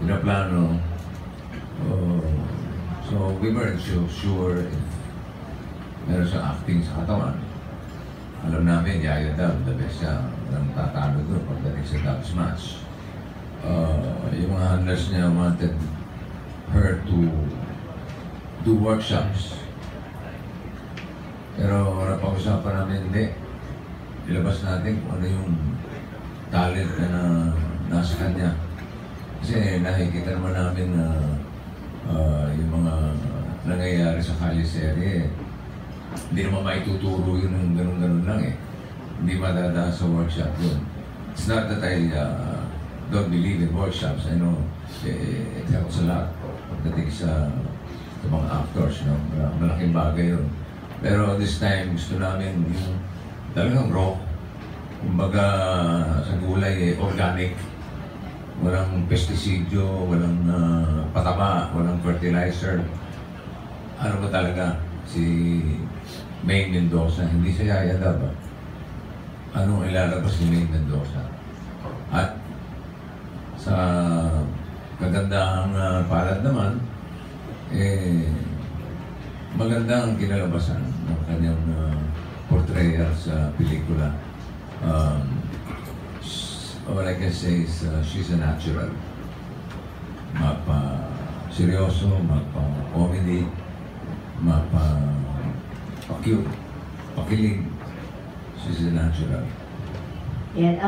pinaplano. So we weren't sure if meron siyang acting sa katawan. Alam namin, Yaya Dab, the best siya. Walang tatalo doon pagdating sa dubs match. Yung mga handlers niya wanted her to do workshops. Pero napag-usapan namin, hindi. Ilabas natin kung ano yung talent na nasa kanya. Kasi nakikita naman namin na yung mga nangyayari sa Kaliseri, hindi naman maituturo yun ng ganun-ganun lang eh. Hindi madadaan sa workshop yun. It's not that I don't believe in workshops. I know it helps a lot pagdating sa mga actors. No? Malaking bagay yun. Pero this time, gusto namin yung talagang raw. Kumbaga sa gulay, organic. Walang pestisidyo, walang pataba, walang fertilizer. Ano ba talaga? Si Maine Mendoza, hindi siya Yaya Dab. Ano ilalabas ni Maine Mendoza? At sa kagandahang palad naman, maganda ang kinalabasan ng kanyang portrayal sa pelikula. All I can say is she's a natural. Mapa-seryoso, mapa-comedy, mapa-cute, pakilig. She's a natural. Yan.